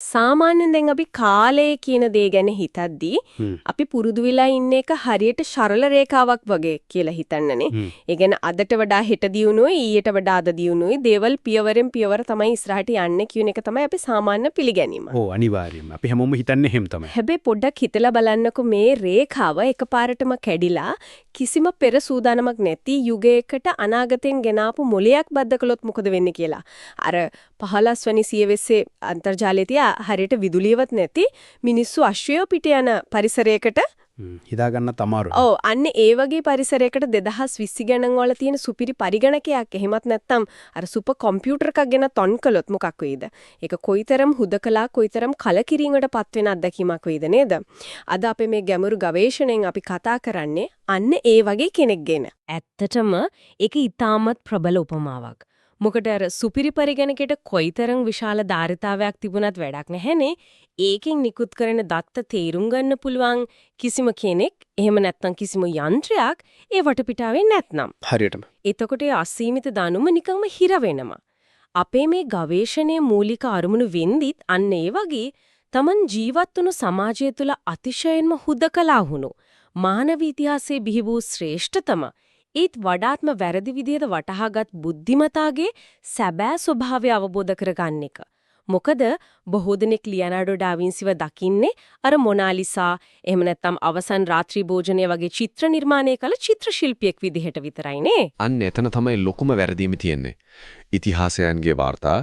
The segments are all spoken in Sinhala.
සාමාන්‍යයෙන් දැන් අපි කාලය කියන දේ ගැන හිතද්දී අපි පුරුදු වෙලා ඉන්න එක හරියට සරල රේඛාවක් වගේ කියලා හිතන්නනේ. ඒ කියන්නේ අදට වඩා හෙට දියුණුවයි ඊයට වඩා අද දියුණුවයි දේවල් පියවරෙන් පියවර තමයි ඉස්සරහට යන්නේ කියන එක තමයි අපි සාමාන්‍ය පිළිගැනීම. ඔව් අනිවාර්යයෙන්ම. අපි හැමෝම හිතන්නේ එහෙම තමයි. හැබැයි පොඩ්ඩක් හිතලා බලන්නකෝ මේ රේඛාව එකපාරටම කැඩිලා කිසිම පෙර සූදානමක් නැති යුගයකට අනාගතෙන් ගෙනාපු මොලයක් බද්ධ කළොත් මොකද වෙන්නේ කියලා. අර 15 වෙනි සියවසේ අන්තර්ජාලයේදී හරියට විදුලියවත් නැති මිනිස්සු අශ්වය පිට යන පරිසරයකට හිතා ගන්නත් අමාරුයි. ඔව් අන්න ඒ වගේ පරිසරයකට 2020 ගණන් වල තියෙන සුපිරි පරිගණකයක් එහෙමත් නැත්නම් අර සුපර් කම්පියුටර් එකක් ගැන තොන් කළොත් මොකක් වෙයිද? ඒක කොයිතරම් හුදකලා කොයිතරම් කලකිරීමකටපත් වෙන අත්දැකීමක් වෙයිද නේද? අද අපේ මේ ගැඹුරු ගවේෂණයෙන් අපි කතා කරන්නේ අන්න ඒ වගේ කෙනෙක් ගැන. ඇත්තටම ඒක ඊටමත් ප්‍රබල උපමාවක්. මොකද අර සුපිරි පරිගණකයට කොයිතරම් විශාල ධාරිතාවයක් තිබුණත් වැඩක් නැහැනේ. ඒකෙන් නිකුත් කරන දත්ත තේරුම් ගන්න පුළුවන් කිසිම කෙනෙක් එහෙම නැත්නම් කිසිම යන්ත්‍රයක් ඒ වටපිටාවේ නැත්නම්. හරියටම. එතකොට ඒ අසීමිත දැනුම නිකම්ම හිර වෙනවා. අපේ මේ ගවේෂණයේ මූලික අරමුණු වෙන්දිත් අන්න ඒ වගේ Taman ජීවත් වුණු සමාජය තුළ අතිශයින්ම හුදකලා වුණු මානව ඉතිහාසයේ බිහි වූ ශ්‍රේෂ්ඨතම ඒත් වඩාත්ම වැරදි විදිහට වටහාගත් බුද්ධිමතාගේ සැබෑ ස්වභාවය අවබෝධ කරගන්න එක. මොකද බොහෝ දෙනෙක් ලියනාඩෝ ඩා වින්සිව දකින්නේ අර මොනාලිසා එහෙම නැත්නම් අවසන් රාත්‍රී භෝජනය වගේ චිත්‍ර නිර්මාණය කළ චිත්‍ර ශිල්පියෙක් විදිහට විතරයිනේ. අන්න එතන තමයි ලොකුම වැරදීම තියෙන්නේ. ඉතිහාසයන්ගේ වාර්තා,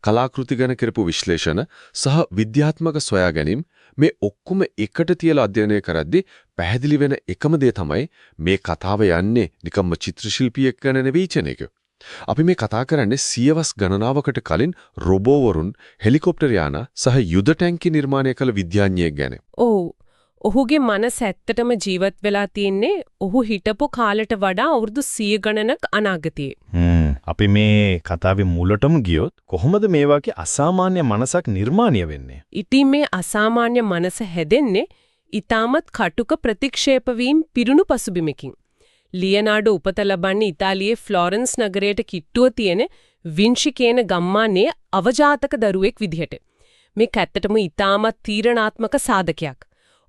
කලාකෘති ගැන කරපු විශ්ලේෂණ සහ විද්‍යාත්මක සොයා ගැනීම මේ ඔක්කොම එකට තියලා අධ්‍යයනය කරද්දී පැහැදිලි වෙන එකම දේ තමයි මේ කතාව යන්නේ නිකම්ම චිත්‍ර ශිල්පියෙක් ගැන නෙවෙයි කියන එක. අපි මේ කතා කරන්නේ සියවස් ගණනාවකට කලින් රොබෝවරුන්, හෙලිකොප්ටර් යාන සහ යුද ටැංකි නිර්මාණය කළ විද්‍යාඥයෙක් ගැන. ඔව්. ඔහුගේ මනස ඇත්තටම ජීවත් වෙලා තියෙන්නේ ඔහු හිටපු කාලයට වඩා අවුරුදු 100 ගණනක් අනාගතයේ. අපි මේ කතාවේ මුලටම ගියොත් කොහොමද මේ වගේ අසාමාන්‍ය මනසක් නිර්මාණය වෙන්නේ? ඉතින් මේ අසාමාන්‍ය මනස හැදෙන්නේ ඊටමත් කටුක ප්‍රතික්ෂේප වීම පිරුණු පසුබිමකින්. ලියනාඩෝ උපත ලබන්නේ ඉතාලියේ ෆ්ලොරන්ස් නගරයට කිට්ටුව තියෙන වින්චි කියන ගම්මානයේ අවජාතක දරුවෙක් විදිහට. මේක ඇත්තටම ඊටමත් තීරණාත්මක සාධකයක්.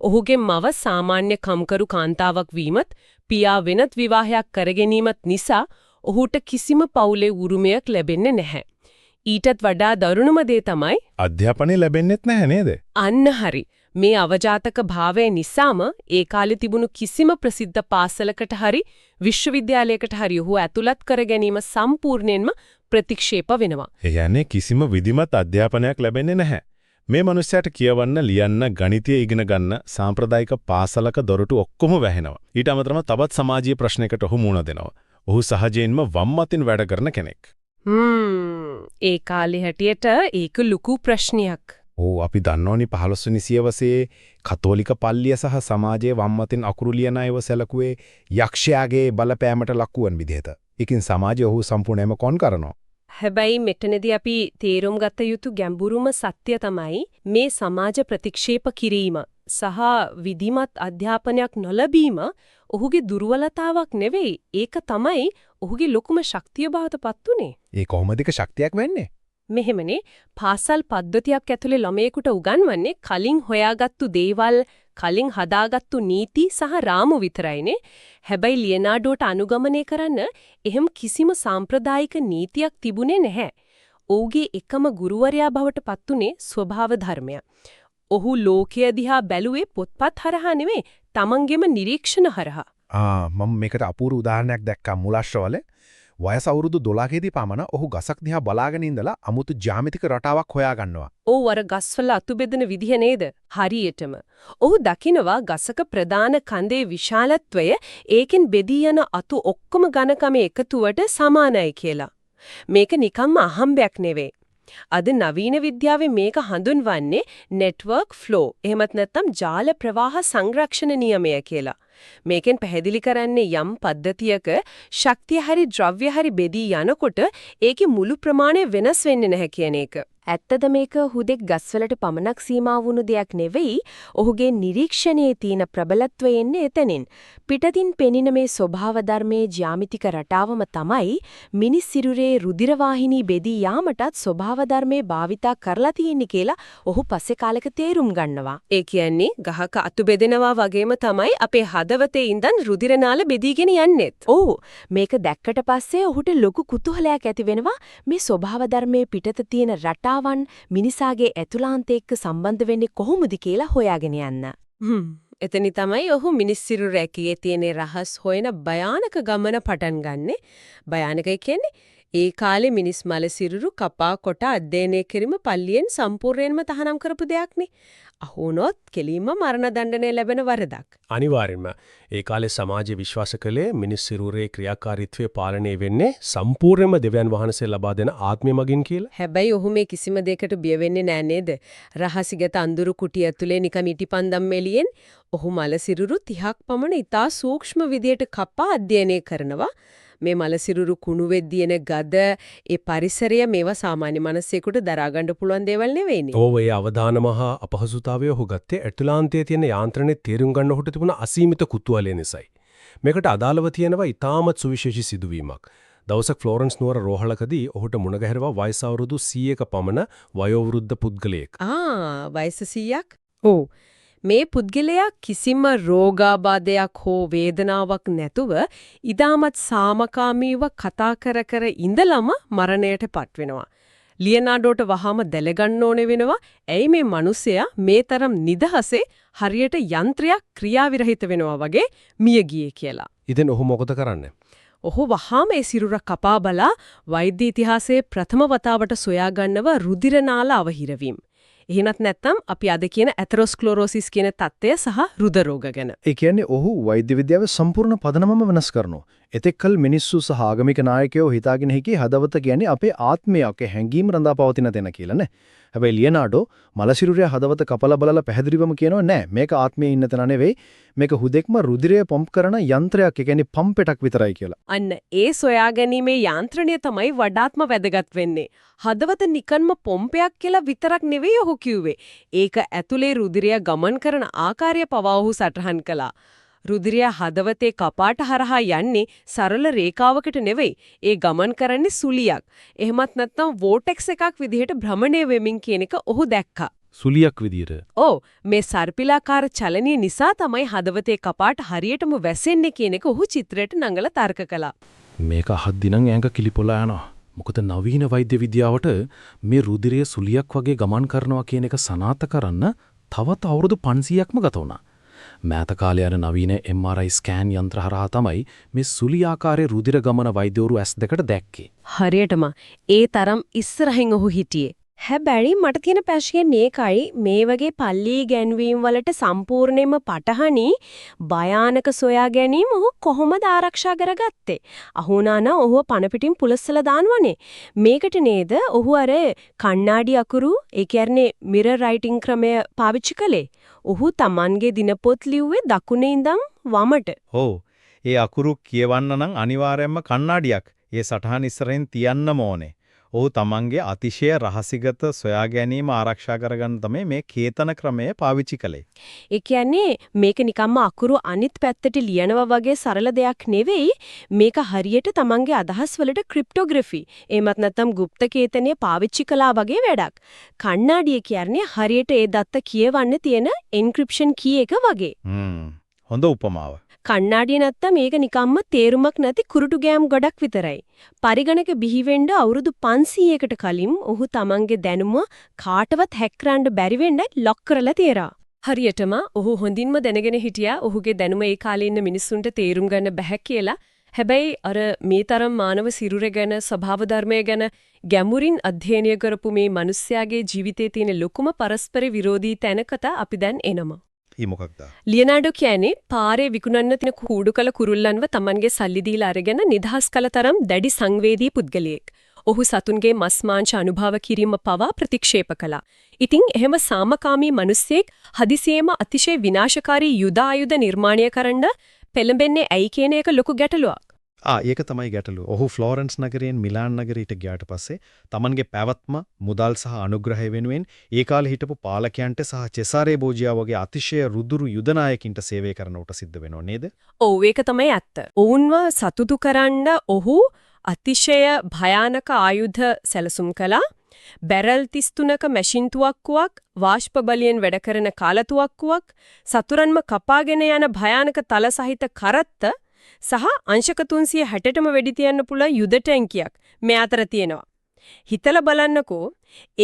ඔහුගේ මව සාමාන්‍ය කම්කරු කාන්තාවක් වීමත් පියා වෙනත් විවාහයක් කරගැනීමත් නිසා ඔහුට කිසිම පවුලේ උරුමයක් ලැබෙන්නේ නැහැ. ඊටත් වඩා දරුණුම දේ තමයි අධ්‍යාපනය ලැබෙන්නේත් නැහැ නේද? අන්න හරි. මේ අවජාතක භාවය නිසාම ඒ කාලේ තිබුණු කිසිම ප්‍රසිද්ධ පාසලකට හරි විශ්වවිද්‍යාලයකට හරි ඔහු ඇතුළත් කර ගැනීම සම්පූර්ණයෙන්ම ප්‍රතික්ෂේප වෙනවා. ඒ කියන්නේ කිසිම විධිමත් අධ්‍යාපනයක් ලැබෙන්නේ නැහැ. මේ මිනිස්සයාට කියවන්න, ලියන්න, ගණිතය ඉගෙන ගන්න සාම්ප්‍රදායික පාසලක දොරටු ඔක්කොම වැහෙනවා. ඊට අමතරව තවත් සමාජීය ප්‍රශ්නයකට ඔහු මුහුණ දෙනවා. ඔහු සහජයෙන්ම වම්මතින් වැඩ කරන කෙනෙක්. ඒ කාලේ හැටියට ඒක ලুকু ප්‍රශ්නයක්. ඔව් අපි දන්නෝනි 15 වෙනි සියවසේ කතෝලික පල්ලිය සහ සමාජයේ වම්මතින් අකුරු ලියන අයව සැලකුවේ යක්ෂයාගේ බලපෑමට ලකුවන් විදිහට. ඒකින් සමාජය ඔහු සම්පූර්ණයෙන්ම කොන් කරනවා. හැබැයි මෙතනදී අපි තේරුම් ගත යුතු ගැඹුරුම සත්‍ය තමයි මේ සමාජ ප්‍රතික්ෂේප කිරීම සහ විධිමත් අධ්‍යාපනයක් නොලැබීම ඔහුගේ දුර්වලතාවක් නෙවෙයි. ඒක තමයි ඔහුගේ ලොකුම ශක්තිය බවට පත් උනේ. ඒ කොහොමද ඒක ශක්තියක් වෙන්නේ? මෙහෙමනේ පාසල් පද්ධතියක් ඇතුලේ ළමයෙකුට උගන්වන්නේ කලින් හොයාගත්තු දේවල්, කලින් හදාගත්තු නීති සහ රාමු විතරයිනේ. හැබැයි ලියනාඩෝට අනුගමනය කරන්න එහෙම කිසිම සාම්ප්‍රදායික නීතියක් තිබුණේ නැහැ. ඔහුගේ එකම ගුරුවරයා බවට පත්ුනේ ස්වභාව ධර්මය. ඔහු ලෝකය දිහා බැලුවේ පොත්පත් හරහා නෙවෙයි, තමන්ගේම නිරීක්ෂණ හරහා. මම මේකට අපූර්ව උදාහරණයක් දැක්කා මුලාශ්‍රවල. වයස අවුරුදු 12කදී පමණ ඔහු ගසක් දිහා බලාගෙන ඉඳලා අමුතු ජ්‍යාමිතික රටාවක් හොයා ගන්නවා. ඔව් අර ගස්වල අතු බෙදෙන විදිහ නේද? හරියටම. ඔහු දකිනවා ගසක ප්‍රධාන කන්දේ විශාලත්වය ඒකෙන් බෙදී යන අතු ඔක්කොම ඝනකම එකතුවට සමානයි කියලා. මේක නිකම්ම අහම්බයක් නෙවෙයි. අද නවීන විද්‍යාවේ මේක හඳුන්වන්නේ network flow එහෙමත් නැත්නම් ජාල ප්‍රවාහ සංරක්ෂණ නියමය කියලා. මේකෙන් පැහැදිලි කරන්නේ යම් පද්ධතියක ශක්තිය හරි ද්‍රව්‍ය හරි බෙදී යනකොට ඒකේ මුළු ප්‍රමාණය වෙනස් වෙන්නේ නැහැ කියන එක. ඇත්තද මේක හුදෙක් ගස්වලට පමණක් සීමා වුණු දෙයක් නෙවෙයි. ඔහුගේ නිරීක්ෂණයේ තියෙන ප්‍රබලත්වය එන්නේ එතනින්. පිටතින් පෙනෙන මේ ස්වභාව ධර්මයේ ජ්‍යාමිතික රටාවම තමයි මිනිස් සිරුරේ රුධිර වාහිනී බෙදී යාමටත් ස්වභාව ධර්මයේ භාවිතා කරලා තියෙන්නේ කියලා ඔහු පස්සේ කාලෙක තේරුම් ගන්නවා. ඒ කියන්නේ ගහක අතු බෙදෙනවා වගේම තමයි අපේ හදවතේ ඉඳන් රුධිර නාල බෙදීගෙන යන්නේත්. ඔව් මේක දැක්කට පස්සේ ඔහුට ලොකු කුතුහලයක් ඇති වෙනවා මේ ස්වභාව ධර්මයේ පිටත තියෙන රටාවන් මිනිසාගේ ඇතුළාන්තය එක්ක සම්බන්ධ වෙන්නේ කොහොමද කියලා හොයාගෙන යන්න. එතනි තමයි ඔහු මිනිස් සිරුර ඇකියේ තියෙන රහස් හොයන භයානක ගමන පටන් ගන්නෙ. භයානකයි කියන්නේ ඒ කාලේ මිනිස් මල සිරුරු කපා කොට අධ්‍යයනය කිරීම පල්ලියෙන් සම්පූර්ණයෙන්ම තහනම් කරපු දෙයක්නේ. අහුනොත් කෙලින්ම මරණ දඬුවම ලැබෙන වරදක්. අනිවාර්යයෙන්ම ඒ කාලේ සමාජය විශ්වාස කළේ මිනිස් සිරුරේ ක්‍රියාකාරීත්වය පාලනය වෙන්නේ සම්පූර්ණයෙන්ම දෙවියන් වහන්සේ ලබා දෙන ආත්මය මගින් කියලා. හැබැයි ඔහු මේ කිසිම දෙයකට බිය වෙන්නේ නෑ නේද? රහසිගත අඳුරු කුටිය ඇතුලේ නිකම් ඉටිපන්දම් මෙලියෙන් ඔහු මල සිරුරු 30ක් පමණ ඉතා සූක්ෂම විදියට කපා අධ්‍යයනය කරනවා. මේ මල සිරුරු කුණු වෙද්දී එන ගද ඒ පරිසරය මේවා සාමාන්‍ය මනසෙකුට දරා ගන්න පුළුවන් දේවල් නෙවෙයිනේ. ඔව් ඒ අවදානම හා අපහසුතාවය ඔහු ගත්තේ ඇතුළාන්තයේ තියෙන යාන්ත්‍රණය තේරුම් ගන්න ඔහුට තිබුණ අසීමිත කුතුහලය නිසායි. මේකට අදාළව තියෙනවා ඊටාමත් සුවිශේෂී සිදුවීමක්. දවසක් ෆ්ලෝරන්ස් නුවර රෝහලකදී ඔහුට මුණ ගැහෙනවා වයස අවුරුදු 100ක පමණ වයෝවෘද්ධ පුද්ගලයෙක්. වයස 100ක්? ඔව්. මේ පුද්ගලයා කිසිම රෝගාබාධයක් හෝ වේදනාවක් නැතුව ඉදාමත් සාමකාමීව කතා කර ඉඳලම මරණයට පත් වෙනවා. ලියනාඩෝට වහාම දැලගන්න ඕනේ වෙනවා. ඇයි මේ මිනිසයා මේ තරම් නිදහසේ හරියට යන්ත්‍රයක් ක්‍රියාවිරහිත වෙනවා වගේ මිය ගියේ කියලා. ඉතින් ඔහු මොකද කරන්නේ? ඔහු වහාම ඒ සිරුර කපා බලා වෛද්‍ය ඉතිහාසයේ ප්‍රථම වතාවට සොයා ගන්නව රුධිර නාල අවහිරවීම. එහෙනත් නැත්නම් අපි අද කියන ඇතරොස්ක්ලෝරෝසිස් කියන තත්ත්වය සහ රුධ රෝග ගැන. ඒ කියන්නේ ඔහු වෛද්‍ය විද්‍යාවේ සම්පූර්ණ පදනමම වෙනස් කරනවා. එතෙක්කල් මිනිස්සු සහ ආගමික නායකයෝ හිතාගෙන හිටියේ හදවත කියන්නේ අපේ ආත්මයක හැඟීම් රඳා පවතින තැන කියලා නේ. හැබැයි ලියනාඩෝ මලසිරුරේ හදවත කපලා බලලා පැහැදිලිවම කියනවා නෑ මේක ආත්මයේ ඉන්න තැන නෙවෙයි මේක හුදෙක්ම රුධිරය පම්ප් කරන යන්ත්‍රයක් ඒ කියන්නේ පම්ප් එකක් විතරයි කියලා. අන්න ඒ සොයා ගැනීමේ යාන්ත්‍රණය තමයි වඩාත්ම වැදගත් වෙන්නේ. හදවත නිකන්ම පොම්පයක් කියලා විතරක් නෙවෙයි ඔහු කිව්වේ. ඒක ඇතුලේ රුධිරය ගමන් කරන ආකාරය පවා ඔහු සටහන් කළා. රුධිරය හදවතේ කපාට හරහා යන්නේ සරල රේඛාවකට නෙවෙයි. ඒ ගමන් කරන්නේ සුලියක්. එහෙමත් නැත්නම් වෝටෙක්ස් එකක් විදිහට භ්‍රමණය වෙමින් කියන එක ඔහු දැක්කා. සුලියක් විදියට. ඔව් මේ සර්පිලාකාර චලනය නිසා තමයි හදවතේ කපාට හරියටම වැසෙන්නේ කියන එක ඔහු චිත්‍රයට නඟලා තර්ක කළා. මේක අහද්දි නම් ඈඟ කිලිපොලා යනවා. මොකද නවීන වෛද්‍ය විද්‍යාවට මේ රුධිරය සුලියක් වගේ ගමන් කරනවා කියන එක සනාථ කරන්න තවත් අවුරුදු 500ක්ම ගත වුණා. මෑත කාලේ යන නවීන MRI ස්කෑන් යන්ත්‍ර හරහා තමයි මේ සුලි ආකාරයේ රුධිර ගමන වෛද්‍යවරු S2කට දැක්කේ. හරියටම ඒ තරම් ඉස්සරහින් ඔහු හිටියේ. හැබැයි මට තියෙන ප්‍රශ්නේ මේකයි මේ වගේ පල්ලි ගැන්වීම් වලට සම්පූර්ණයෙන්ම පටහනි භයානක සොයා ගැනීම ඔහු කොහොමද ආරක්ෂා කරගත්තේ? අහුණාන ඔහුව පණ පිටින් පුලස්සලා දානවනේ. මේකට නේද ඔහු අර කණ්ණාඩි අකුරු ඒ කියන්නේ මිරර් රයිටින් ක්‍රමය පාවිච්චි කළේ. ඔහු Tamanගේ දිනපොත් ලිව්වේ දකුණේ ඉඳන් වමට. ඔව්. ඒ අකුරු කියවන්න නම් අනිවාර්යයෙන්ම කණ්ණාඩියක් ඒ සටහන් ඉස්සරහින් තියන්නම ඕනේ. ඔහු තමන්ගේ අතිශය රහසිගත සොයා ගැනීම ආරක්ෂා කරගන්න තමයි මේ කේතන ක්‍රමය පාවිච්චි කළේ. ඒ කියන්නේ මේක නිකම්ම අකුරු අනිත් පැත්තට ලියනවා වගේ සරල දෙයක් නෙවෙයි. මේක හරියට තමන්ගේ අදහස් වලට ක්‍රිප්ටෝග්‍රැෆි එහෙමත් නැත්නම් গুপ্ত කේතනය පාවිච්චි කළා වගේ වැඩක්. කණ්ණාඩිය කියන්නේ හරියට ඒ දත්ත කියවන්න තියෙන එන්ක්‍රිප්ෂන් කී එක වගේ. හොඳ උපමාවක්. කණ්ණාඩිය නැත්තම් මේක නිකම්ම තේරුමක් නැති කුරුටු ගෑම් ගොඩක් විතරයි. පරිගණක බිහි වෙන්න අවුරුදු 500කට කලින් ඔහු තමන්ගේ දැනුම කාටවත් හැක් කරන්න බැරි වෙන්න ලොක් කරලා තියරා. හරියටම ඔහු හොඳින්ම දැනගෙන හිටියා ඔහුගේ දැනුම ඒ කාලේ ඉන්න මිනිස්සුන්ට තේරුම් ගන්න බැහැ කියලා. හැබැයි අර මේ තරම් මානව සිරුර ගැන ස්වභාව ධර්මය ගැන ගැඹුරින් අධ්‍යයනය කරපු මේ මිනිස්යාගේ ජීවිතයේ තියෙන ලොකුම පරස්පර විරෝධී තැනකට අපි දැන් එනවා. ඊ මොකක්ද? ලියනාඩෝ කියන්නේ පාරේ විකුණන්න තියෙන කූඩු කළ කුරුල්ලන්ව Tamanගේ සල්ලි දීලා අරගෙන නිදහස් කළ තරම් දැඩි සංවේදී පුද්ගලයෙක්. ඔහු සතුන්ගේ මස් මාංශ අනුභව කිරීම පවා ප්‍රතික්ෂේප කළා. ඉතින් එහෙම සාමකාමී මිනිස්සෙක් හදිසියෙම අතිශය විනාශකාරී යුද ආයුධ නිර්මාණය කරන්න පෙළඹෙන්නේ ඇයි කියන එක ලොකු ගැටලුවක්. ඒක තමයි ගැටලුව. ඔහු ෆ්ලෝරන්ස් නගරයෙන් මිලාන් නගරයට ගියාට පස්සේ Tamanගේ පැවැත්ම, මුදල් සහ අනුග්‍රහය වෙනුවෙන් ඒ කාලේ හිටපු පාලකයන්ට සහ චෙසාරේ බෝජියා වගේ අතිශය රුදුරු යුද නායකින්ට සේවය කරන උට සිද්ධ වෙනව නේද? ඔව් ඒක තමයි ඇත්ත. ඔවුන්ව සතුටු කරන්න ඔහු අතිශය භයානක ආයුධ සැලසුම් කළා. බැරල් 33ක මැෂින් තුවක්කුවක්, වාෂ්ප බලයෙන් වැඩ කරන කාලතුවක්කුවක්, සතුරන්ම කපාගෙන යන භයානක තල සහිත කරත්ත සහ අංශක 360ටම වෙඩි තියන්න පුළුවන් යුද ටැංකියක් මේ අතර තියෙනවා. හිතලා බලන්නකෝ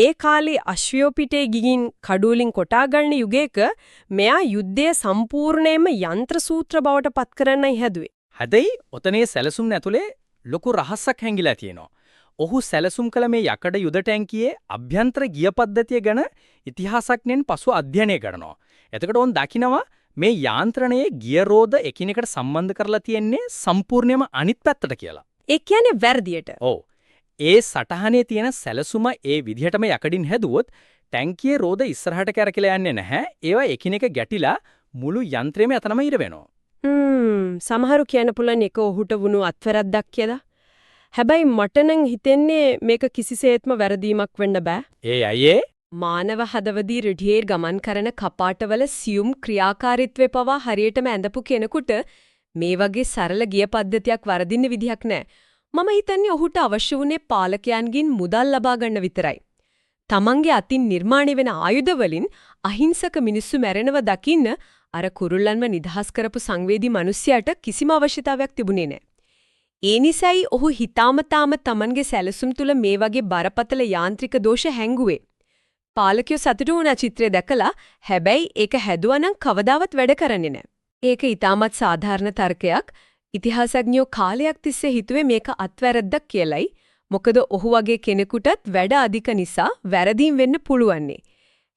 ඒ කාලේ අශ්වයෝ පිටේ ගිහින් කඩුවලින් කොටා ගන්න යුගයක මෙයා යුද්ධය සම්පූර්ණයෙන්ම යන්ත්‍ර සූත්‍ර බවට පත් කරන්නයි හැදුවේ. හැබැයි ඔතනේ සැලසුම් ඇතුලේ ලොකු රහසක් හැංගිලා තියෙනවා. ඔහු සැලසුම් කළ මේ යකඩ යුද ටැංකියේ අභ්‍යන්තර ගිය පද්ධතිය ගැන ඉතිහාසඥයන් පසු අධ්‍යයනය කරනවා. එතකොට ඔවුන් දකිනවා මේ යාන්ත්‍රණයේ ගිය රෝද එකිනෙකට සම්බන්ධ කරලා තියෙන්නේ සම්පූර්ණයෙන්ම අනිත් පැත්තට කියලා. ඒ කියන්නේ වැරදියට. ඔව්. ඒ සටහනේ තියෙන සැලසුම ඒ විදිහටම යකඩින් හැදුවොත් ටැංකියේ රෝද ඉස්සරහට කැරකිලා යන්නේ නැහැ. ඒවා එකිනෙක ගැටිලා මුළු යන්ත්‍රයම එතනම ඉර වෙනවා. සමහරු කියන්න පුළුවන් ඒක ඔහුට වුණු අත්වැරද්දක් කියලා. හැබැයි මට නම් හිතෙන්නේ මේක කිසිසේත්ම වැරදීමක් වෙන්න බෑ. ඒ අයියේ මානව හදවතී රිඩියේ ගමන් කරන කපාටවල සියුම් ක්‍රියාකාරීත්වය පවා හරියටම ඇඳපු කෙනෙකුට මේ වගේ සරල ගිය පද්ධතියක් වරදින්න විදිහක් නැහැ. මම හිතන්නේ ඔහුට අවශ්‍ය වුණේ පාලකයන්ගෙන් මුදල් ලබා ගන්න විතරයි. තමන්ගේ අතින් නිර්මාණය වෙන ආයුධ වලින් අහිංසක මිනිස්සු මැරෙනව දකින්න අර කුරුල්ලන්ව නිදහස් කරපු සංවේදී මිනිසයාට කිසිම අවශ්‍යතාවයක් තිබුණේ නැහැ. ඒ නිසායි ඔහු හිතාමතාම තමන්ගේ සැලසුම් තුල මේ වගේ බරපතල යාන්ත්‍රික දෝෂ හැංගුවේ. පාලකයෝ සතුටු වුණා චිත්‍රය දැකලා. හැබැයි ඒක හැදුවා නම් කවදාවත් වැඩ කරන්නේ නැහැ. ඒක ඊටමත් සාධාරණ තර්කයක්. ඉතිහාසඥයෝ කාලයක් තිස්සේ හිතුවේ මේක අත්වැරද්දක් කියලයි. මොකද ඔහු වගේ කෙනෙකුටත් වැඩ අධික නිසා වැරදීම් වෙන්න පුළුවන්නේ.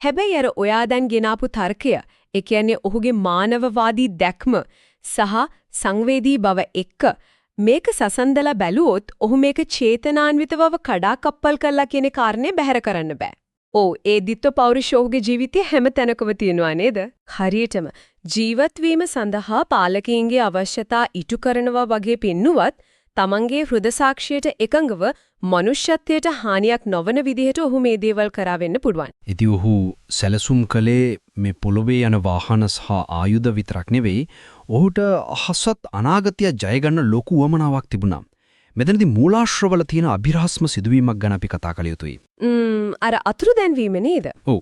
හැබැයි අර ඔයා දැන් ගෙනාපු තර්කය, ඒ කියන්නේ ඔහුගේ මානවවාදී දැක්ම සහ සංවේදී බව එක්ක මේක සසන්දලා බැලුවොත් ඔහු මේක චේතනාන්විතවව කඩාකප්පල් කළා කියන කාරණේ බැහැර කරන්න බෑ. ඔව් ඒ දිත්ව පෞරුෂෝගේ ජීවිතයේ හැම තැනකම තියෙනවා නේද? හරියටම ජීවත් වීම සඳහා පාලකයන්ගේ අවශ්‍යතා ඉටු කරනවා වගේ පෙන්නුවත් තමන්ගේ හෘද සාක්ෂියට එකඟව මනුෂ්‍යත්වයට හානියක් නොවන විදිහට ඔහු මේ දේවල් කරා වෙන්න පුළුවන්. ඉතින් ඔහු සැලසුම් කළේ මේ පොළොවේ යන වාහන සහ ආයුධ විතරක් නෙවෙයි, ඔහුට අහසත් අනාගතය ජය ගන්න ලොකු උවමනාවක් තිබුණා. මෙතනදී මූලාශ්‍රවල තියෙන අභිරහස්ම සිදුවීමක් ගැන අපි කතා කළ යුතුයි. අර අතුරු දැන්වීම නේද? ඔව්.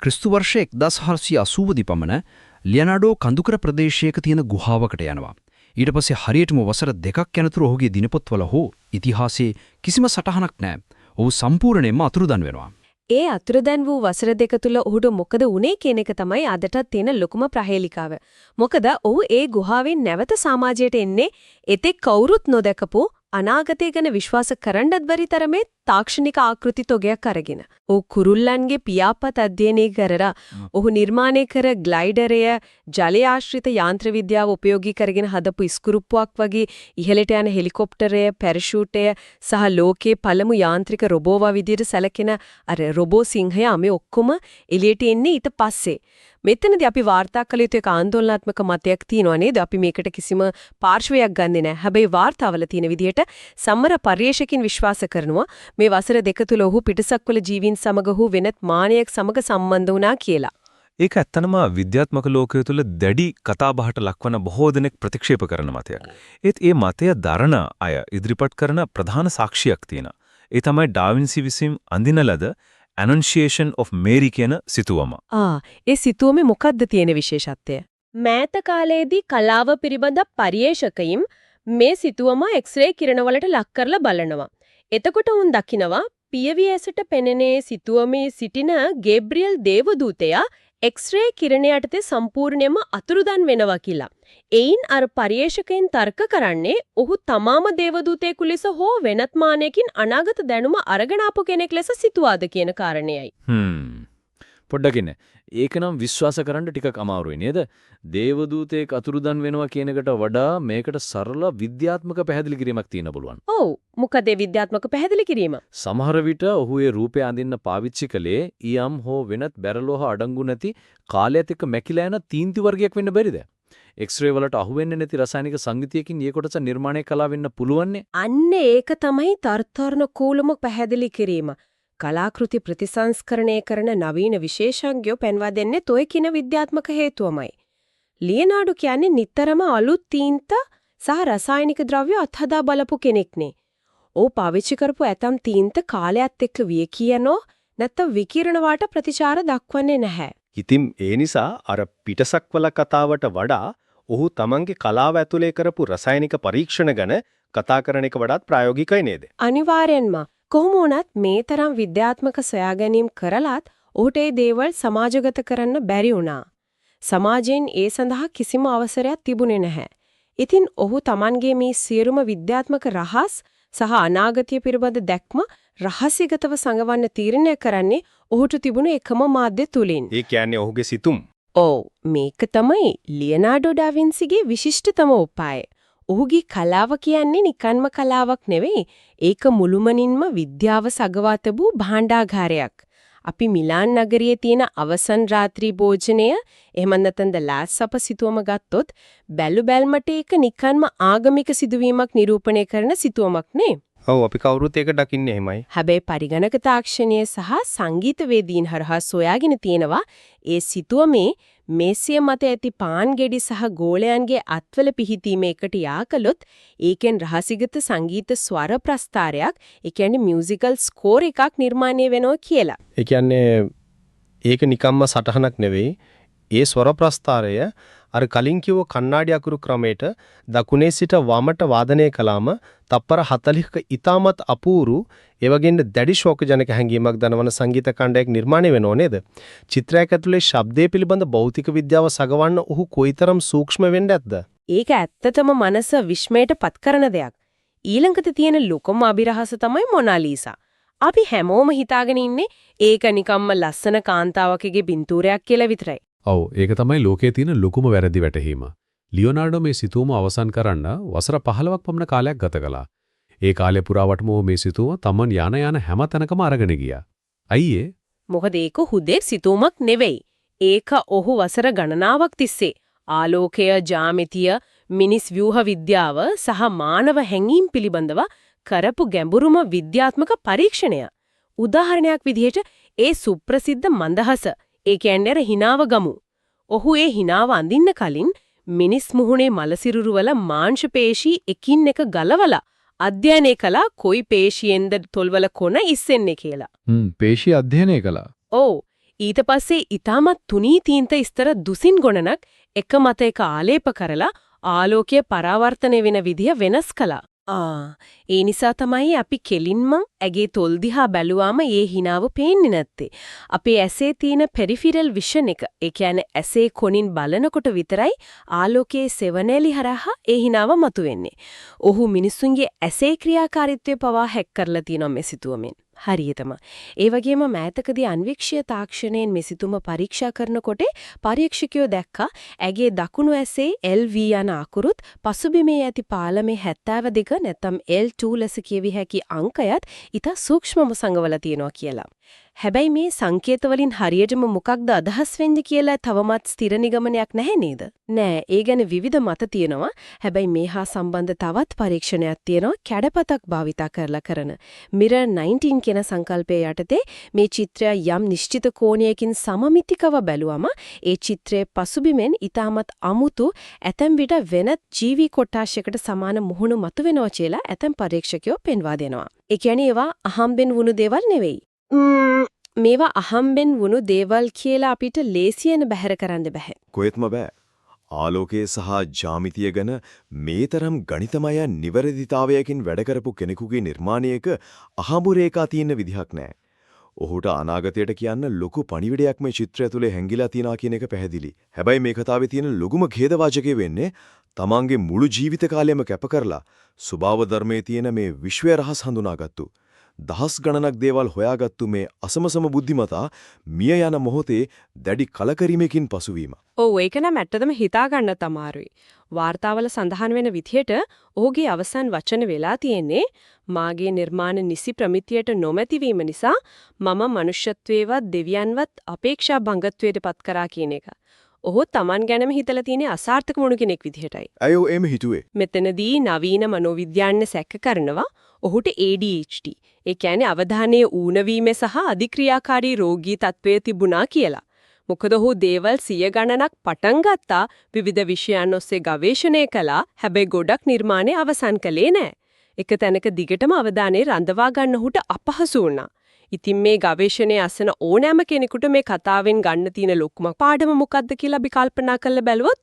ක්‍රිස්තු වර්ෂ 1480 දී පමණ ලියනාඩෝ කඳුකර ප්‍රදේශයක තියෙන ගුහාවකට යනවා. ඊට පස්සේ හරියටම වසර 2ක් යනතුරු ඔහුගේ දිනපොත්වල හෝ ඉතිහාසයේ කිසිම සටහනක් නැහැ. ඔහු සම්පූර්ණයෙන්ම අතුරුදන් වෙනවා. ඒ අතුරුදන් වූ වසර 2 තුල ඔහුට මොකද වුනේ කියන එක තමයි අදටත් තියෙන ලොකුම ප්‍රහේලිකාව. මොකද ඔහු ඒ ගුහාවෙන් නැවත සමාජයට එන්නේ එතෙක් කවුරුත් නොදකපු අනාගතය ගැන විශ්වාස කරන්නත් බැරි තරමේ තාක්ෂණික ආකෘති තොගයක් අරගෙන. ඔහු කුරුල්ලන්ගේ පියාපත් අධ්‍යයනය කරලා ඔහු නිර්මාණය කර ග්ලයිඩරය ජලය ආශ්‍රිත යාන්ත්‍ර විද්‍යාව උපයෝගී කරගෙන හදපු ඉස්කුරුප්පුවක් වගේ ඉහළට යන හෙලිකොප්ටරය, පැරෂූටය සහ ලෝකයේ පළමු යාන්ත්‍රික රොබෝවා විදියට සැලකෙන අර රොබෝ සිංහයා මේ ඔක්කොම එළියට එන්නේ ඊට පස්සේ. මෙතනදී අපි වාර්තා කළ යුතු එක ආందోලනාත්මක මතයක් තියෙනවා නේද? අපි මේකට කිසිම පාර්ශවයක් ගන්නෙ නැහැ. හැබැයි වාර්තාවල තියෙන විදිහට සම්මර පර්යේෂකින් විශ්වාස කරනවා මේ වසර 2 තුල ඔහු පිටසක්වල ජීවීන් සමග හු වෙනත් මානයක් සමග සම්බන්ධ වුණා කියලා. ඒක ඇත්තනම විද්‍යාත්මක ලෝකය තුළ දැඩි කතාබහට ලක්වන බොහෝ දෙනෙක් ප්‍රතික්ෂේප කරන මතයක්. ඒත් මේ මතය දරන අය ඉදිරිපත් කරන ප්‍රධාන සාක්ෂියක් තියෙනවා. ඒ තමයි ඩාවින්සි විසින් අඳින ලද Annunciation of Mary කියන සිතුවම. ඒ සිතුවමේ මොකද්ද තියෙන විශේෂත්වය? මෑත කාලයේදී කලාව පිළිබඳ පර්යේෂකයින් මේ සිතුවම එක්ස්රේ කිරණ වලට ලක් කරලා බලනවා. එතකොට උන් දකිනවා පියවි ඇසට පෙනෙනේ සිතුවමේ සිටින ගේබ්‍රියල් දේවදූතයා එක්ස්රේ කිරණ යටතේ සම්පූර්ණයෙන්ම අතුරුදන් වෙනවා කියලා. එයින් අර පර්යේෂකයන් තර්ක කරන්නේ ඔහු තමාම දේවදූතයෙකු ලෙස හෝ වෙනත් මානයකින් අනාගත දැනුම අරගෙන ආපු කෙනෙක් ලෙස සිතුවාද කියන කාරණේයි. පොඩ්ඩක් ඉන්න. ඒක නම් විශ්වාස කරන්න ටිකක් අමාරුයි නේද? දේවදූතයෙක් අතුරුදන් වෙනවා කියන එකට වඩා මේකට සරල විද්‍යාත්මක පැහැදිලි කිරීමක් තියෙන්න පුළුවන්. ඔව්. මොකද ඒ විද්‍යාත්මක පැහැදිලි කිරීම? සමහර විට ඔහු ඒ රූපය අඳින්න පාවිච්චි කළේ ඊයම් හෝ වෙනත් බැරලෝහ අඩංගු නැති කාලයත් එක්ක මැකිලා යන තීන්ති වර්ගයක් වෙන්න බැරිද? එක්ස්රේ වලට අහුවෙන්නේ නැති රසායනික සංයුතියකින් මේ කොටස නිර්මාණය කළා වෙන්න පුළුවන්නේ. අන්න ඒක තමයි තර්තරණ කූලම පැහැදිලි කිරීම. කලාකෘති ප්‍රතිසංස්කරණය කරන නවීන විශේෂඥයෝ පෙන්වා දෙන්නේ toy කින විද්‍යාත්මක හේතුවමයි. ලියනාඩෝ කියන්නේ නිතරම අලුත් තීන්ත සහ රසායනික ද්‍රව්‍ය අත්හදා බලපු කෙනෙක්නේ. ਉਹ පාවිච්චි කරපු ඇතම් තීන්ත කාලයත් එක්ක වියකියනෝ නැත්නම් විකිරණ වාට ප්‍රතිචාර දක්වන්නේ නැහැ. ඉතින් ඒ නිසා අර පිටසක්වල කතාවට වඩා ඔහු තමන්ගේ කලාව ඇතුලේ කරපු රසායනික පරීක්ෂණ ගැන කතා කරන එක වඩාත් ප්‍රායෝගිකයි නේද? අනිවාර්යෙන්ම. කොහොම වුණත් මේ තරම් විද්‍යාත්මක සොයාගැනීම් කරලත් ඔහුට ඒ දේවල් සමාජගත කරන්න බැරි වුණා. සමාජයෙන් ඒ සඳහා කිසිම අවසරයක් තිබුණේ නැහැ. ඉතින් ඔහු Tamanගේ මේ සියලුම විද්‍යාත්මක රහස් සහ අනාගතය පිළිබඳ දැක්ම රහසිගතව සංගවන්න තීරණය කරන්නේ ඔහුට තිබුණු එකම මාධ්‍ය තුලින්. ඒ කියන්නේ ඔහුගේ සිතුම්. ඔව් මේක තමයි ලියනාඩෝ ඩා වින්සිගේ විශිෂ්ටතම උපාය. ඔහුගේ කලාව කියන්නේ නිකන්ම කලාවක් නෙවෙයි. ඒක මුළුමනින්ම විද්‍යාව සගවා තිබූ භාණ්ඩාගාරයක්. අපි මිලාන් නගරයේ තියෙන අවසන් රාත්‍රී භෝජනය එහෙම නැත්නම් ද ලාස් සප සිතුවම ගත්තොත් බැලු බැල්මට ඒක නිකන්ම ආගමික සිදුවීමක් නිරූපණය කරන සිතුවමක් නේ. ඔව් අපි කවුරුත් ඒක දකින්නේ එහෙමයි. හැබැයි පරිගණක තාක්ෂණය සහ සංගීතවේදීන් හරහා සොයාගෙන තියෙනවා ඒ සිතුවමේ මේසිය මත ඇති පාන් ගෙඩි සහ ගෝලයන්ගේ අත්වල පිහිටීම එකට යාකලොත් ඒකෙන් රහසිගත සංගීත ස්වර ප්‍රස්තාරයක් ඒ කියන්නේ මියුසිකල් ස්කෝර් එකක් නිර්මාණය වෙනවා කියලා. ඒ කියන්නේ ඒක නිකම්ම සටහනක් නෙවෙයි. ඒ ස්වර ප්‍රස්තාරය අර කලින් කිව්ව කණ්ණාඩි අකුරු ක්‍රමයට දකුණේ සිට වමට වාදනය කළාම තප්පර 40ක ඊටමත් අපූරු ඒ වගේම දැඩි ශෝකජනක හැඟීමක් දනවන සංගීත කණ්ඩායමක් නිර්මාණය වෙනව නේද? චිත්‍රයක් ඇතුලේ ශබ්දයේ පිළිබඳ භෞතික විද්‍යාව සගවන්න ඔහු කොයිතරම් සූක්ෂම වෙන්න ඇද්ද? ඒක ඇත්තටම මනස විශ්මයට පත් කරන දෙයක්. ඊළඟට තියෙන ලොකම අභිරහස තමයි මොනාලීසා. අපි හැමෝම හිතාගෙන ඉන්නේ ඒක නිකම්ම ලස්සන කාන්තාවකගේ පින්තූරයක් කියලා විතරයි. ඔව් ඒක තමයි ලෝකයේ තියෙන ලොකුම වැරදි වැටහීම. ලියෝනාඩෝ මේ සිතුවම අවසන් කරන්න වසර 15ක් පමණ කාලයක් ගත කළා. ඒ කාලය පුරාවටම මේ සිතුවම තමන් යන හැම තැනකම අරගෙන ගියා. අයියේ මොකද ඒක හුදෙක් සිතුවමක් නෙවෙයි. ඒක ඔහු වසර ගණනාවක් තිස්සේ ආලෝකය, ජ්‍යාමිතිය, මිනිස් ව්‍යුහ විද්‍යාව සහ මානව හැඟීම් පිළිබඳව කරපු ගැඹුරුම විද්‍යාත්මක පරීක්ෂණය. උදාහරණයක් විදිහට ඒ සුප්‍රසිද්ධ මන්දහස ඒ කියන්නේ හිනාව ගමු. ඔහු ඒ හිනාව අඳින්න කලින් මිනිස් මුහුණේ මලසිරුරු වල මාංශ පේශී එකින් එක ගලවලා අධ්‍යයනය කළා කොයි පේශියෙන්ද තොල්වල කොන ඉස්සෙන්නේ කියලා. පේශී අධ්‍යයනය කළා. ඔව්. ඊට පස්සේ ඊටමත් තුනී තීන්ත ස්තර දුසින් ගණනක් එක මත එක ආලේප කරලා ආලෝකය පරාවර්තනය වෙන විදිය වෙනස් කළා. ඒ නිසා තමයි අපි කෙලින්ම ඇගේ තොල් දිහා බැලුවාම ඒ හිනාව පේන්නේ නැත්තේ. අපේ ඇසේ තියෙන පෙරිෆිරල් විෂන් එක, ඒ කියන්නේ ඇසේ කොනින් බලනකොට විතරයි ආලෝකයේ සෙවණැලි හරහා ඒ හිනාව මතුවෙන්නේ. ඔහු මිනිසුන්ගේ ඇසේ ක්‍රියාකාරීත්වය පවා හැක් කරලා තියෙනවා මේ සිතුවමෙන්. හරියටම. ඒ වගේම මෑතකදී අන්වීක්ෂීය තාක්ෂණයෙන් මෙසිතුම පරීක්ෂා කරනකොට පරීක්ෂකයෝ දැක්කා ඇගේ දකුණු ඇසේ LV යන අකුරුත් පසුබිමේ ඇති පාලමේ 72 නැත්නම් L2 ලෙස කියවි හැකි අංකයත් ඊට සූක්ෂමව සංගවලා තියෙනවා කියලා. හැබැයි මේ සංකේත වලින් හරියටම මොකක්ද අදහස් වෙන්නේ කියලා තවමත් ස්ථිර නිගමනයක් නැහැ නේද? නෑ, ඒ ගැන විවිධ මත තියෙනවා. හැබැයි මේ හා සම්බන්ධ තවත් පරීක්ෂණයක් තියෙනවා කැඩපතක් භාවිතා කරලා කරන. Mirror 19 කියන සංකල්පය යටතේ මේ චිත්‍රය යම් නිශ්චිත කෝණයකින් සමමිතිකව බැලුවම ඒ චිත්‍රයේ පසුබිමෙන් ඊටමත් අමුතු ඇතැම් විට වෙනත් ජීවි කොටාශයකට සමාන මුහුණු මතුවෙනවා කියලා ඇතැම් පරීක්ෂකයෝ පෙන්වා දෙනවා. ඒ කියන්නේ ඒවා අහම්බෙන් වුණු දේවල් නෙවෙයි. මේවා අහම්බෙන් වුණු දේවල් කියලා අපිට ලේසියෙන් බැහැර කරන්න බෑ. කොහෙත්ම බෑ. ආලෝකයේ සහ ජ්‍යාමිතිය ගැන මේතරම් ගණිතමය නිවැරදිතාවයකින් වැඩ කරපු කෙනෙකුගේ නිර්මාණයක අහඹු රේඛා තියෙන විදිහක් නෑ. ඔහුට අනාගතයට කියන්න ලොකු පණිවිඩයක් මේ චිත්‍රය තුළ හැංගිලා තියෙනවා කියන එක පැහැදිලි. හැබැයි මේ කතාවේ තියෙන ලොකුම ඛේදවාචකය වෙන්නේ තමන්ගේ මුළු ජීවිත කාලයම කැප කරලා ස්වභාව ධර්මයේ තියෙන මේ විශ්වය රහස් හඳුනාගත්තු දහස් ගණනක් දේවල් හොයාගත්තු මේ අසමසම බුද්ධිමතා මිය යන මොහොතේ දැඩි කලකිරීමකින් පසුවීම. ඔව් ඒක නම් ඇත්තටම හිතා ගන්න තමාරුයි. වාර්තාවල සඳහන් වෙන විදිහට ඔහුගේ අවසන් වචන වෙලා තියෙන්නේ මාගේ නිර්මාණ නිසි ප්‍රමිතියට නොමැති වීම නිසා මම මනුෂ්‍යත්වයේවත් දෙවියන්වත් අපේක්ෂා භංගත්වයට පත් කරා කියන එක. ඔහු Taman ගැනම හිතලා තියෙන අසාර්ථක වුණු කෙනෙක් විදිහටයි. ඇයෝ එම හිතුවේ. මෙතනදී නවීන මනෝවිද්‍යාඥ සැක කරනවා ඔහුට ADHD. ඒ කියන්නේ අවධානයේ ඌනවීම සහ අධික්‍රියාකාරී රෝගී තත්වයේ තිබුණා කියලා. මොකද ඔහු දේවල් 100 ගණනක් පටන් ගත්තා විවිධ විෂයන් ඔස්සේ ගවේෂණය කළා. හැබැයි ගොඩක් නිර්මාණය අවසන් කළේ නැහැ. එක තැනක දිගටම අවධානය රඳවා ගන්න ඔහුට අපහසු වුණා. ඉතින් මේ ගවේෂණයේ අසන ඕනෑම කෙනෙකුට මේ කතාවෙන් ගන්න තියෙන ලොකුම පාඩම මොකක්ද කියලා අපි කල්පනා කරලා බැලුවොත්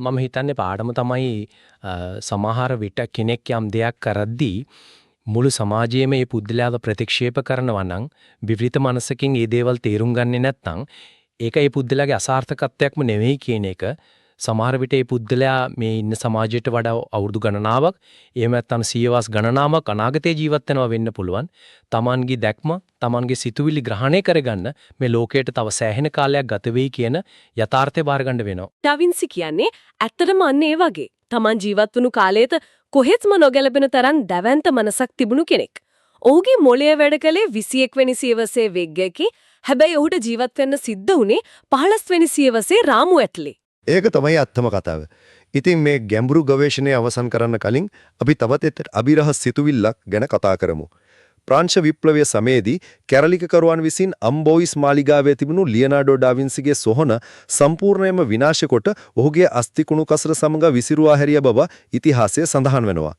මම හිතන්නේ පාඩම තමයි සමහර විට කෙනෙක් යම් දෙයක් කරද්දී මුළු සමාජයේම මේ පුද්ගලයාව ප්‍රතික්ෂේප කරනවා නම් විවිධ මනසකින් මේ දේවල් තේරුම් ගන්නේ නැත්නම් ඒක ඒ පුද්ගලයාගේ අසාර්ථකත්වයක්ම නෙවෙයි කියන එක සමහර විට මේ පුද්ගලයා මේ ඉන්න සමාජයට වඩා අවුරුදු ගණනාවක් එහෙම නැත්නම් සියවස් ගණනාවක් අනාගතේ ජීවත් වෙනවා වෙන්න පුළුවන්. Tamanගේ දැක්ම, Tamanගේ සිතුවිලි ග්‍රහණය කරගන්න මේ ලෝකයට තව සෑහෙන කාලයක් ගත වෙයි කියන යථාර්ථය බාර ගන්න වෙනවා. ඩා වින්සි කියන්නේ ඇත්තටම අන්න ඒ වගේ. Taman ජීවත් වුණු කාලයේත කොහෙත්ම නොගැලපෙන තරම් දැවැන්ත මනසක් තිබුණු කෙනෙක්. ඔහුගේ මොළය වැඩ කළේ 21 වෙනි සියවසේ වෙග්ගකේ. හැබැයි ඔහුට ජීවත් වෙන්න සිද්ධ වුණේ 15 වෙනි සියවසේ රාමු ඇතුලේ. ඒක තමයි අත්තම කතාව. ඉතින් මේ ගැඹුරු ගවේෂණය අවසන් කරන්න කලින් අපි තවත් අභිරහස් සිතුවිල්ලක් ගැන කතා කරමු. ප්‍රංශ විප්ලවය සමයේදී කැරලිකකරුවන් විසින් අම්බෝයිස් මාලිගාවේ තිබුණු ලියනාඩෝ ඩා වින්සිගේ සොහන සම්පූර්ණයෙන්ම විනාශ කොට ඔහුගේ අස්ථි කුණු කසර සමග විසිරුවා හැරිය බව ඉතිහාසයේ සඳහන් වෙනවා.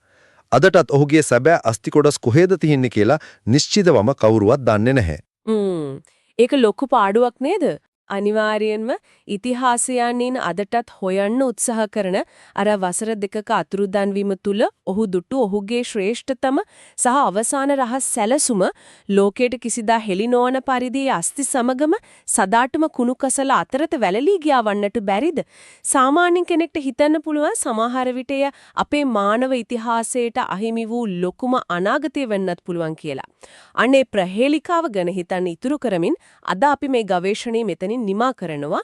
අදටත් ඔහුගේ සැබෑ අස්ථි කොටස් කොහෙද තියෙන්නේ කියලා නිශ්චිතවම කවුරුවත් දන්නේ නැහැ. ඒක ලොකු පාඩුවක් නේද? අනිවාර්යයෙන්ම ඉතිහාසයන්ින් අදටත් හොයන්න උත්සාහ කරන අර වසර දෙකක අතුරුදන් වීම තුල ඔහු දුටු ඔහුගේ ශ්‍රේෂ්ඨතම සහ අවසාන රහස් සැලසුම ලෝකයට කිසිදා හෙළි නොවන පරිදි අස්ති සමගම සදාටම කුණු කසල අතරත වැළලී ගියා වන්නට බැරිද? සාමාන්‍ය කෙනෙක්ට හිතන්න පුළුවන් සමහර විට අපේ මානව ඉතිහාසයට අහිමි වූ ලොකුම අනාගතය වෙන්නත් පුළුවන් කියලා. අනේ ප්‍රහේලිකාව ගැන හිතන්න ඉතුරු කරමින් අද අපි මේ ගවේෂණය මෙතනින් නිමා කරනවා.